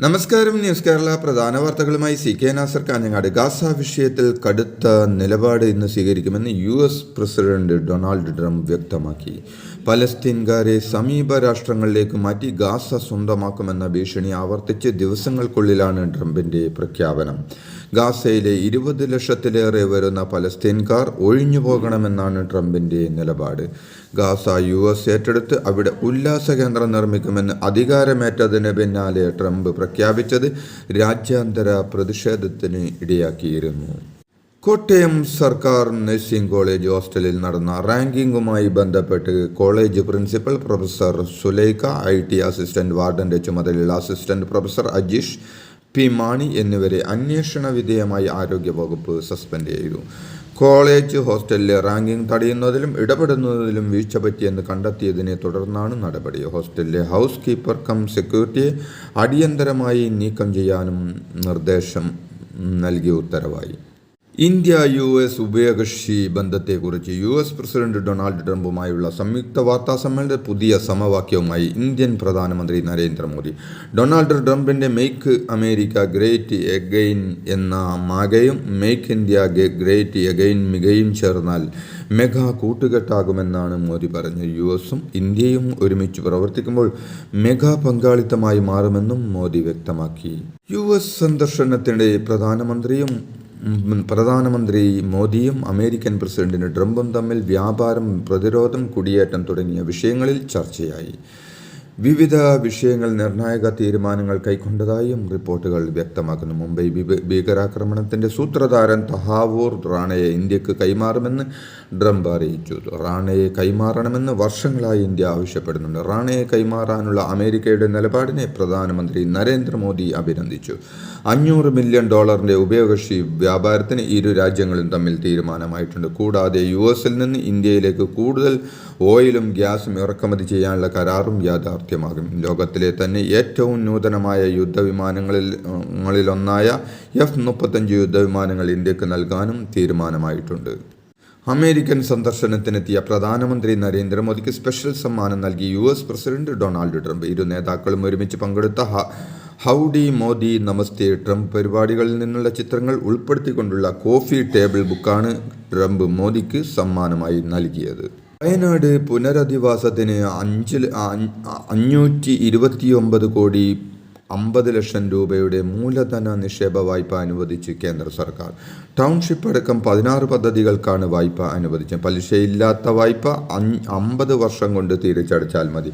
നമസ്കാരം. ന്യൂസ് കേരള പ്രധാന വാർത്തകളുമായി CK നാസർ കാഞ്ഞങ്ങാട്. ഗാസ വിഷയത്തിൽ കടുത്ത നിലപാട് ഇന്ന് സ്വീകരിക്കുമെന്ന് US പ്രസിഡന്റ് ഡൊണാൾഡ് ട്രംപ് വ്യക്തമാക്കി. പലസ്തീൻകാരെ സമീപ രാഷ്ട്രങ്ങളിലേക്ക് മാറ്റി ഗാസ സ്വന്തമാക്കുമെന്ന ഭീഷണി ആവർത്തിച്ച് ദിവസങ്ങൾക്കുള്ളിലാണ് ട്രംപിന്റെ പ്രഖ്യാപനം. ഗാസയിലെ 20 ലക്ഷത്തിലേറെ വരുന്ന പലസ്തീൻകാർ ഒഴിഞ്ഞുപോകണമെന്നാണ് ട്രംപിന്റെ നിലപാട്. ഗാസ US ഏറ്റെടുത്ത് അവിടെ ഉല്ലാസ കേന്ദ്രം നിർമ്മിക്കുമെന്ന് അധികാരമേറ്റതിന് പിന്നാലെ ട്രംപ് പ്രഖ്യാപിച്ചത് രാജ്യാന്തര പ്രതിഷേധത്തിന് ഇടയാക്കിയിരുന്നു. കോട്ടയം സർക്കാർ നഴ്സിംഗ് കോളേജ് ഹോസ്റ്റലിൽ നടന്ന റാങ്കിങ്ങുമായി ബന്ധപ്പെട്ട് college principal professor Sulaikha, IT assistant വാർഡന്റെ ചുമതലയുള്ള assistant professor Ajeesh P. Mani എന്നിവരെ അന്വേഷണ വിധേയമായി ആരോഗ്യവകുപ്പ് സസ്പെൻഡ് ചെയ്തു. കോളേജ് ഹോസ്റ്റലിലെ റാങ്കിംഗ് തടയുന്നതിലും ഇടപെടുന്നതിലും വീഴ്ച പറ്റിയെന്ന് കണ്ടെത്തിയതിനെ തുടർന്നാണ് നടപടി. ഹോസ്റ്റലിലെ ഹൗസ് കീപ്പർ കം സെക്യൂരിറ്റിയെ അടിയന്തരമായി നീക്കം ചെയ്യാനും നിർദ്ദേശം നൽകിയ ഉത്തരവായി. ഇന്ത്യ US ഉഭയകക്ഷി ബന്ധത്തെക്കുറിച്ച് US പ്രസിഡന്റ് ഡൊണാൾഡ് ട്രംപുമായുള്ള സംയുക്ത വാർത്താ സമ്മേളനത്തിൽ പുതിയ സമവാക്യവുമായി ഇന്ത്യൻ പ്രധാനമന്ത്രി നരേന്ദ്രമോദി. ഡൊണാൾഡ് ട്രംപിന്റെ മെയ്ക്ക് അമേരിക്ക ഗ്രേറ്റ് എഗെയിൻ എന്ന മാഗയും മെയ്ക്ക് ഇന്ത്യ ഗ്രേറ്റ് എഗെയിൻ മികയും ചേർന്നാൽ മെഗാ കൂട്ടുകെട്ടാകുമെന്നാണ് മോദി പറഞ്ഞത്. USഉം ഇന്ത്യയും ഒരുമിച്ച് പ്രവർത്തിക്കുമ്പോൾ മെഗാ പങ്കാളിത്തമായി മാറുമെന്നും മോദി വ്യക്തമാക്കി. US സന്ദർശനത്തിനിടെ പ്രധാനമന്ത്രി മോദിയും അമേരിക്കൻ പ്രസിഡന്റ് ട്രംപും തമ്മിൽ വ്യാപാരം, പ്രതിരോധം, കുടിയേറ്റം തുടങ്ങിയ വിഷയങ്ങളിൽ ചർച്ചയായി. വിവിധ വിഷയങ്ങൾ നിർണായക തീരുമാനങ്ങൾ കൈക്കൊണ്ടതായും റിപ്പോർട്ടുകൾ വ്യക്തമാക്കുന്നു. മുംബൈ ഭീകരാക്രമണത്തിന്റെ സൂത്രധാരൻ തഹാവൂർ റാണയെ ഇന്ത്യക്ക് കൈമാറുമെന്ന് ട്രംപ് അറിയിച്ചു. റാണയെ കൈമാറണമെന്ന് വർഷങ്ങളായി ഇന്ത്യ ആവശ്യപ്പെടുന്നുണ്ട്. റാണയെ കൈമാറാനുള്ള അമേരിക്കയുടെ നിലപാടിനെ പ്രധാനമന്ത്രി നരേന്ദ്രമോദി അഭിനന്ദിച്ചു. $500 മില്യൺ ഉഭയകക്ഷി വ്യാപാരത്തിന് ഇരു രാജ്യങ്ങളും തമ്മിൽ തീരുമാനമായിട്ടുണ്ട്. കൂടാതെ USൽ നിന്ന് ഇന്ത്യയിലേക്ക് കൂടുതൽ ഓയിലും ഗ്യാസും ഇറക്കുമതി ചെയ്യാനുള്ള കരാറും യാഥാർത്ഥ്യമാകും. ലോകത്തിലെ തന്നെ ഏറ്റവും നൂതനമായ യുദ്ധവിമാനങ്ങളിലൊന്നായ F-35 യുദ്ധവിമാനങ്ങൾ ഇന്ത്യക്ക് നൽകാനും തീരുമാനമായിട്ടുണ്ട്. അമേരിക്കൻ സന്ദർശനത്തിനെത്തിയ പ്രധാനമന്ത്രി നരേന്ദ്രമോദിക്ക് സ്പെഷ്യൽ സമ്മാനം നൽകി US പ്രസിഡന്റ് ഡൊണാൾഡ് ട്രംപ്. ഇരു നേതാക്കളും ഒരുമിച്ച് പങ്കെടുത്ത ഹൗഡി മോദി നമസ്തേ ട്രംപ് പരിപാടികളിൽ നിന്നുള്ള ചിത്രങ്ങൾ ഉൾപ്പെടുത്തിക്കൊണ്ടുള്ള കോഫി ടേബിൾ ബുക്കാണ് ട്രംപ് മോദിക്ക് സമ്മാനമായി നൽകിയത്. വയനാട് പുനരധിവാസത്തിന് 529 കോടി 50 ലക്ഷം രൂപയുടെ മൂലധന നിക്ഷേപ വായ്പ അനുവദിച്ച് കേന്ദ്ര സർക്കാർ. ടൗൺഷിപ്പ് അടക്കം 16 പദ്ധതികൾക്കാണ് വായ്പ അനുവദിച്ചത്. പലിശയില്ലാത്ത വായ്പ 50 വർഷം കൊണ്ട് തിരിച്ചടച്ചാൽ മതി.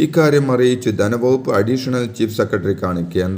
ഇക്കാര്യം അറിയിച്ച് ധനവകുപ്പ് അഡീഷണൽ ചീഫ് സെക്രട്ടറിക്കാണ് കേന്ദ്ര